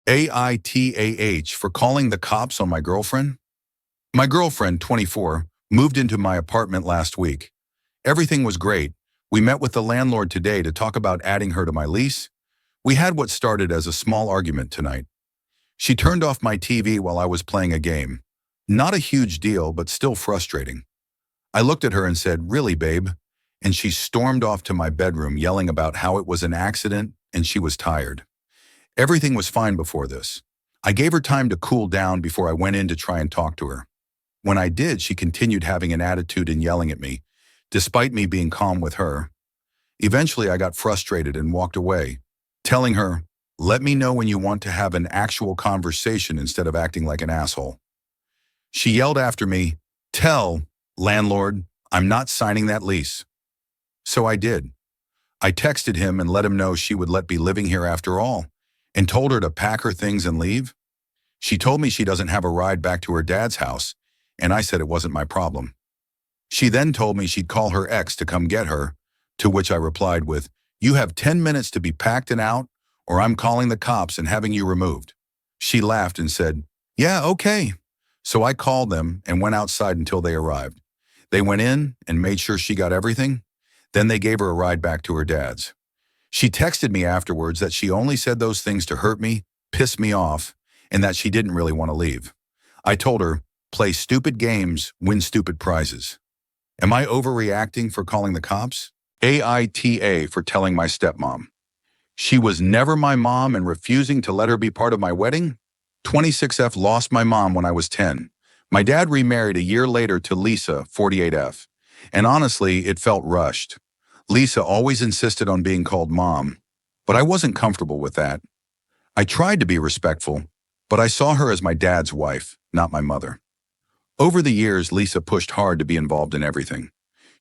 AITA for calling the cops on my girlfriend? My girlfriend, 24, moved into my apartment last week. Everything was great. We met with the landlord today to talk about adding her to my lease. We had what started as a small argument tonight. She turned off my TV while I was playing a game. Not a huge deal, but still frustrating. I looked at her and said, "Really, babe?" And she stormed off to my bedroom yelling about how it was an accident and she was tired. Everything was fine before this. I gave her time to cool down before I went in to try and talk to her. When I did, she continued having an attitude and yelling at me, despite me being calm with her. Eventually, I got frustrated and walked away, telling her, "Let me know when you want to have an actual conversation instead of acting like an asshole." She yelled after me, "Tell, landlord, I'm not signing that lease." So I did. I texted him and let him know she would let be living here after all, and told her to pack her things and leave. She told me she doesn't have a ride back to her dad's house, and I said it wasn't my problem. She then told me she'd call her ex to come get her, to which I replied with, "You have 10 minutes to be packed and out, or I'm calling the cops and having you removed." She laughed and said, "Yeah, okay." So I called them and went outside until they arrived. They went in and made sure she got everything. Then they gave her a ride back to her dad's. She texted me afterwards that she only said those things to hurt me, piss me off, and that she didn't really want to leave. I told her, "Play stupid games, win stupid prizes." Am I overreacting for calling the cops? AITA for telling my stepmom. She was never my mom and refusing to let her be part of my wedding? 26F lost my mom when I was 10. My dad remarried a year later to Lisa, 48F. And honestly, it felt rushed. Lisa always insisted on being called mom, but I wasn't comfortable with that. I tried to be respectful, but I saw her as my dad's wife, not my mother. Over the years, Lisa pushed hard to be involved in everything.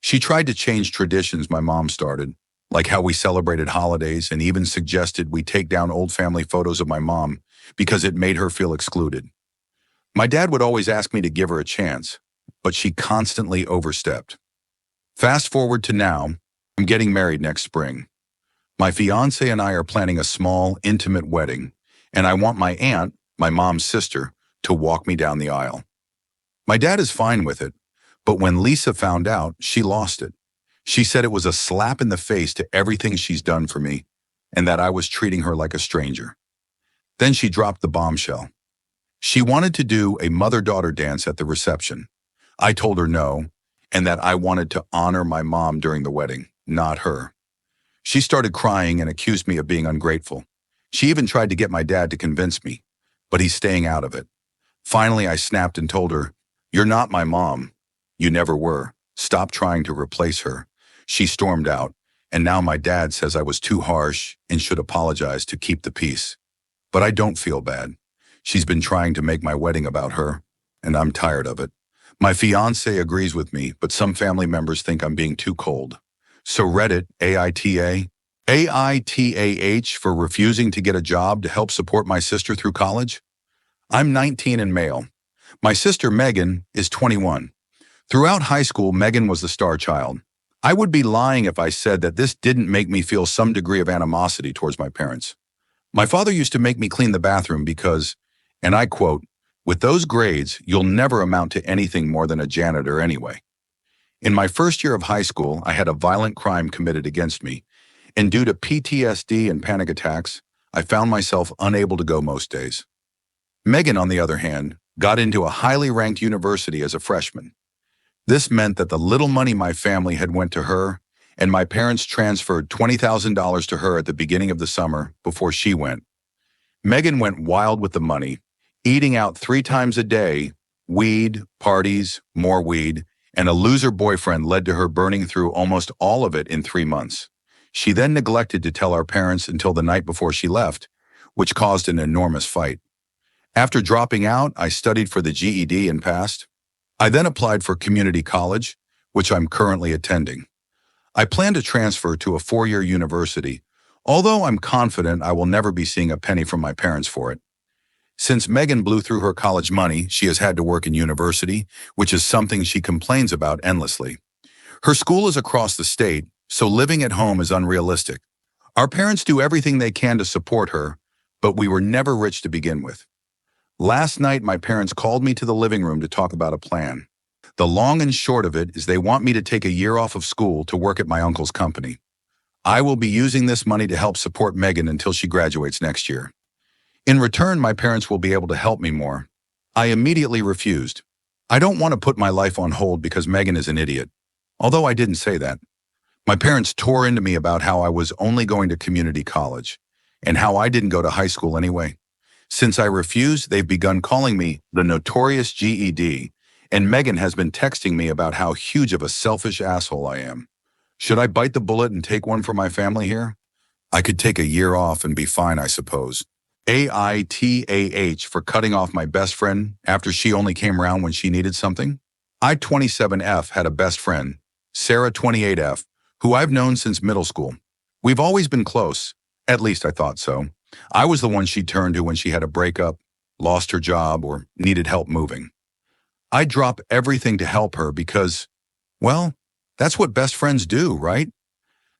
She tried to change traditions my mom started, like how we celebrated holidays, and even suggested we take down old family photos of my mom because it made her feel excluded. My dad would always ask me to give her a chance, but she constantly overstepped. Fast forward to now, I'm getting married next spring. My fiance and I are planning a small, intimate wedding, and I want my aunt, my mom's sister, to walk me down the aisle. My dad is fine with it, but when Lisa found out, she lost it. She said it was a slap in the face to everything she's done for me, and that I was treating her like a stranger. Then she dropped the bombshell. She wanted to do a mother-daughter dance at the reception. I told her no, and that I wanted to honor my mom during the wedding, not her. She started crying and accused me of being ungrateful. She even tried to get my dad to convince me, but he's staying out of it. Finally, I snapped and told her, "You're not my mom. You never were. Stop trying to replace her." She stormed out, and now my dad says I was too harsh and should apologize to keep the peace. But I don't feel bad. She's been trying to make my wedding about her, and I'm tired of it. My fiance agrees with me, but some family members think I'm being too cold. So Reddit, AITAH for refusing to get a job to help support my sister through college? I'm 19 and male. My sister Megan is 21. Throughout high school, Megan was the star child. I would be lying if I said that this didn't make me feel some degree of animosity towards my parents. My father used to make me clean the bathroom because, and I quote, "With those grades, you'll never amount to anything more than a janitor anyway." In my first year of high school, I had a violent crime committed against me, and due to PTSD and panic attacks, I found myself unable to go most days. Megan, on the other hand, got into a highly ranked university as a freshman. This meant that the little money my family had went to her, and my parents transferred $20,000 to her at the beginning of the summer before she went. Megan went wild with the money, eating out 3 times a day, weed, parties, more weed, and a loser boyfriend led to her burning through almost all of it in 3 months. She then neglected to tell our parents until the night before she left, which caused an enormous fight. After dropping out, I studied for the GED and passed. I then applied for community college, which I'm currently attending. I plan to transfer to a 4-year university, although I'm confident I will never be seeing a penny from my parents for it. Since Megan blew through her college money, she has had to work in university, which is something she complains about endlessly. Her school is across the state, so living at home is unrealistic. Our parents do everything they can to support her, but we were never rich to begin with. Last night, my parents called me to the living room to talk about a plan. The long and short of it is they want me to take a year off of school to work at my uncle's company. I will be using this money to help support Megan until she graduates next year. In return, my parents will be able to help me more. I immediately refused. I don't want to put my life on hold because Megan is an idiot. Although I didn't say that. My parents tore into me about how I was only going to community college and how I didn't go to high school anyway. Since I refused, they've begun calling me the notorious GED, and Megan has been texting me about how huge of a selfish asshole I am. Should I bite the bullet and take one for my family here? I could take a year off and be fine, I suppose. AITAH for cutting off my best friend after she only came around when she needed something? I-27F had a best friend, Sarah 28F, who I've known since middle school. We've always been close, at least I thought so. I was the one she'd turn to when she had a breakup, lost her job, or needed help moving. I'd drop everything to help her because, well, that's what best friends do, right?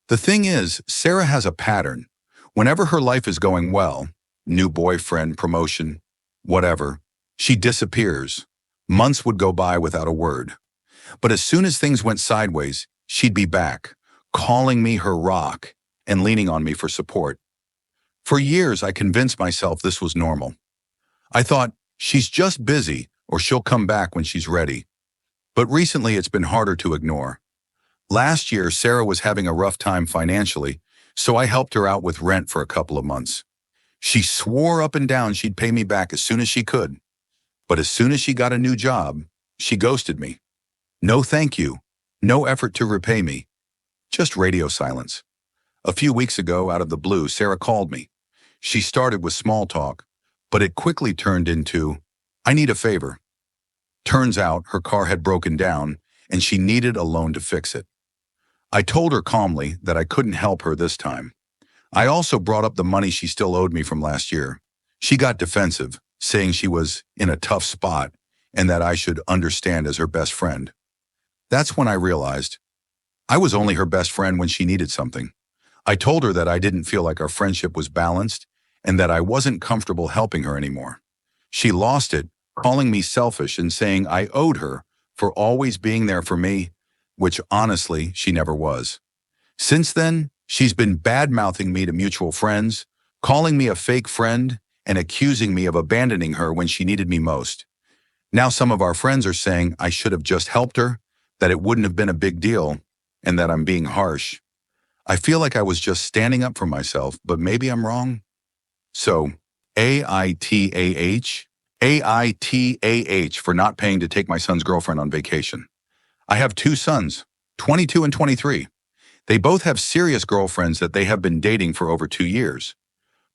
The thing is, Sarah has a pattern. Whenever her life is going well, new boyfriend, promotion, whatever, she disappears. Months would go by without a word. But as soon as things went sideways, she'd be back, calling me her rock and leaning on me for support. For years, I convinced myself this was normal. I thought, she's just busy or she'll come back when she's ready. But recently, it's been harder to ignore. Last year, Sarah was having a rough time financially, so I helped her out with rent for a couple of months. She swore up and down she'd pay me back as soon as she could. But as soon as she got a new job, she ghosted me. No thank you. No effort to repay me. Just radio silence. A few weeks ago, out of the blue, Sarah called me. She started with small talk, but it quickly turned into, I need a favor. Turns out her car had broken down and she needed a loan to fix it. I told her calmly that I couldn't help her this time. I also brought up the money she still owed me from last year. She got defensive, saying she was in a tough spot and that I should understand as her best friend. That's when I realized I was only her best friend when she needed something. I told her that I didn't feel like our friendship was balanced and that I wasn't comfortable helping her anymore. She lost it, calling me selfish and saying I owed her for always being there for me, which honestly, she never was. Since then, she's been bad-mouthing me to mutual friends, calling me a fake friend, and accusing me of abandoning her when she needed me most. Now some of our friends are saying I should have just helped her, that it wouldn't have been a big deal, and that I'm being harsh. I feel like I was just standing up for myself, but maybe I'm wrong. So, AITAH? AITAH for not paying to take my son's girlfriend on vacation. I have two sons, 22 and 23. They both have serious girlfriends that they have been dating for over 2 years.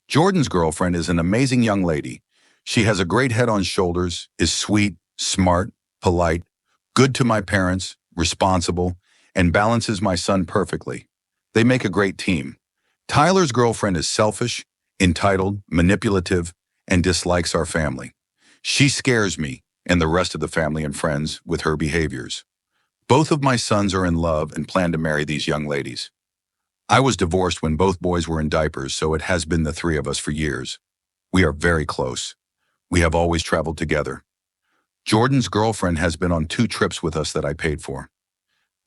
Jordan's girlfriend is an amazing young lady. She has a great head on shoulders, is sweet, smart, polite, good to my parents, responsible, and balances my son perfectly. They make a great team. Tyler's girlfriend is selfish, entitled, manipulative, and dislikes our family. She scares me and the rest of the family and friends with her behaviors. Both of my sons are in love and plan to marry these young ladies. I was divorced when both boys were in diapers, so it has been the three of us for years. We are very close. We have always traveled together. Jordan's girlfriend has been on 2 trips with us that I paid for.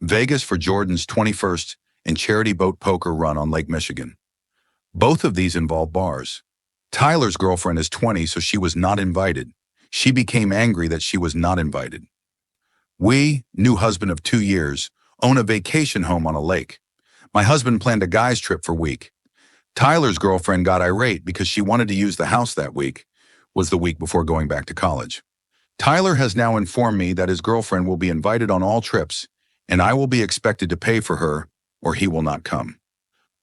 Vegas for Jordan's 21st and charity boat poker run on Lake Michigan. Both of these involve bars. Tyler's girlfriend is 20, so she was not invited. She became angry that she was not invited. We, new husband of 2 years, own a vacation home on a lake. My husband planned a guy's trip for a week. Tyler's girlfriend got irate because she wanted to use the house that week, was the week before going back to college. Tyler has now informed me that his girlfriend will be invited on all trips, and I will be expected to pay for her, or he will not come.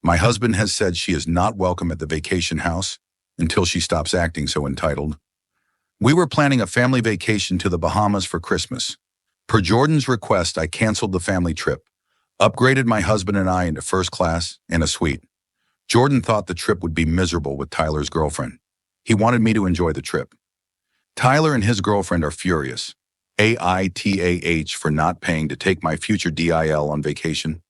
My husband has said she is not welcome at the vacation house until she stops acting so entitled. We were planning a family vacation to the Bahamas for Christmas. Per Jordan's request, I canceled the family trip, upgraded my husband and I into first class and a suite. Jordan thought the trip would be miserable with Tyler's girlfriend. He wanted me to enjoy the trip. Tyler and his girlfriend are furious. AITAH for not paying to take my future DIL on vacation.